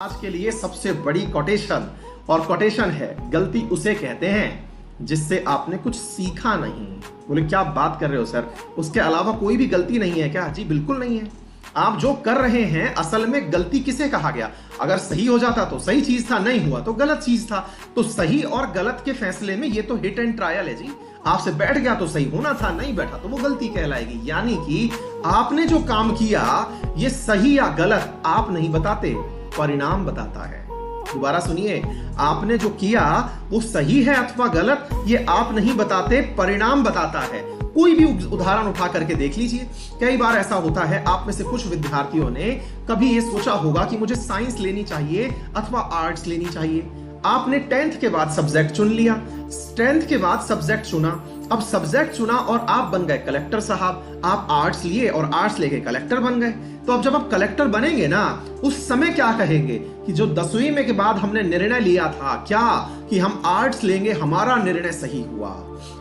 आज के लिए सबसे बड़ी कोटेशन और कोटेशन है, गलती उसे कहते हैं जिससे आपने कुछ सीखा नहीं। बोले क्या बात कर रहे हो सर, उसके अलावा कोई भी गलती नहीं है क्या? जी बिल्कुल नहीं है। आप जो कर रहे हैं असल में गलती किसे कहा गया? अगर सही हो जाता तो सही चीज था, नहीं हुआ तो गलत चीज था। तो सही और गलत के फैसले में ये तो हिट एंड ट्रायल है जी। आपसे बैठ गया तो सही होना था, नहीं बैठा तो वो गलती कहलाएगी। यानी कि आपने जो काम किया ये सही या गलत आप नहीं बताते, परिणाम बताता है। दोबारा सुनिए, आपने जो किया वो सही है अथवा गलत ये आप नहीं बताते, परिणाम बताता है। कोई भी उदाहरण उठा करके देख लीजिए। कई बार ऐसा होता है, आप में से कुछ विद्यार्थियों ने कभी ये सोचा होगा कि मुझे साइंस लेनी चाहिए अथवा आर्ट्स लेनी चाहिए। आपने 10th के बाद सब्जेक्ट चुन लिया, 10th के बाद सब्जेक्ट चुना। अब सब्जेक्ट चुना और आप बन गए कलेक्टर साहब। आप आर्ट्स लिए और आर्ट्स लेके कलेक्टर बन गए। तो अब जब आप कलेक्टर बनेंगे ना, उस समय क्या कहेंगे कि जो 10वीं में के बाद हमने निर्णय लिया था क्या कि हम आर्ट्स लेंगे, हमारा निर्णय सही हुआ।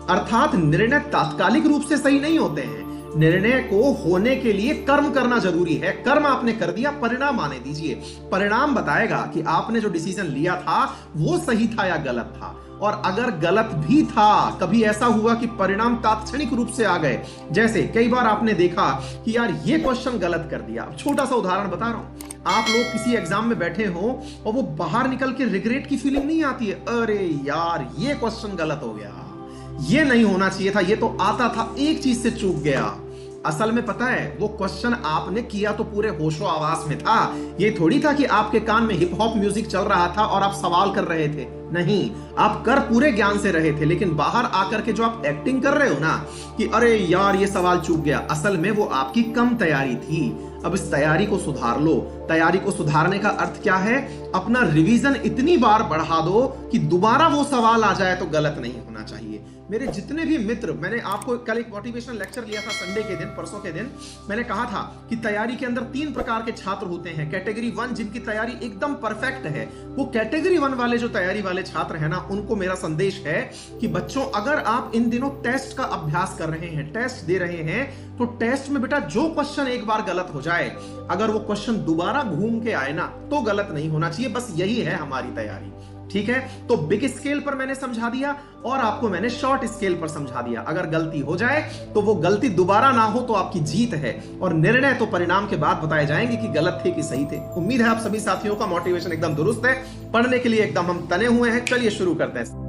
अर्थात निर्णय तात्कालिक रूप से सही नहीं होते हैं। निर्णय को होने के लिए कर्म करना जरूरी है। कर्म आपने कर दिया, परिणाम आने दीजिए। परिणाम बताएगा कि आपने जो डिसीजन लिया था वो सही था या गलत था। और अगर गलत भी था, कभी ऐसा हुआ कि परिणाम तात्क्षणिक रूप से आ गए। जैसे कई बार आपने देखा कि यार ये क्वेश्चन गलत कर दिया। छोटा सा उदाहरण बता रहा हूं, आप लोग किसी एग्जाम में बैठे हो और वो बाहर निकल के रिग्रेट की फीलिंग नहीं आती है, अरे यार ये क्वेश्चन गलत हो गया, ये नहीं होना चाहिए था, ये तो आता था, एक चीज से चूक गया। असल में पता है वो क्वेश्चन आपने किया तो पूरे होशो आवास में था। ये थोड़ी था कि आपके कान में हिप हॉप म्यूजिक चल रहा था और आप सवाल कर रहे थे। नहीं, आप कर पूरे ज्ञान से रहे थे, लेकिन बाहर आकर के जो आप एक्टिंग कर रहे हो ना कि अरे यार ये सवाल चूक गया, असल में वो आपकी कम तैयारी थी। अब इस तैयारी को सुधार लो। तैयारी को सुधारने का अर्थ क्या है? अपना रिवीजन इतनी बार बढ़ा दो कि दोबारा वो सवाल आ जाए तो गलत नहीं होना चाहिए। मेरे जितने भी मित्र, मैंने आपको कल एक मोटिवेशनल लेक्चर लिया था संडे के दिन, परसों के दिन मैंने कहा था कि तैयारी के अंदर 3 प्रकार के छात्र होते हैं। कैटेगरी 1 जिनकी तैयारी एकदम परफेक्ट है, वो कैटेगरी 1 वाले जो तैयारी वाले छात्र है ना, उनको मेरा संदेश है कि बच्चों अगर आप इन दिनों टेस्ट का अभ्यास कर रहे हैं, टेस्ट दे रहे हैं, तो टेस्ट में बेटा जो क्वेश्चन एक बार गलत हो जाए, अगर वो क्वेश्चन दोबारा घूम के आए ना तो गलत नहीं होना चाहिए। बस यही है हमारी तैयारी। ठीक है, तो बिग स्केल पर मैंने समझा दिया और आपको मैंने शॉर्ट स्केल पर समझा दिया। अगर गलती हो जाए तो वो गलती दोबारा ना हो तो आपकी जीत है, और निर्णय तो परिणाम के बाद बताए जाएंगे कि गलत थे कि सही थे। उम्मीद है आप सभी साथियों का मोटिवेशन एकदम दुरुस्त है, पढ़ने के लिए एकदम हम तने हुए हैं। चलिए शुरू करते हैं।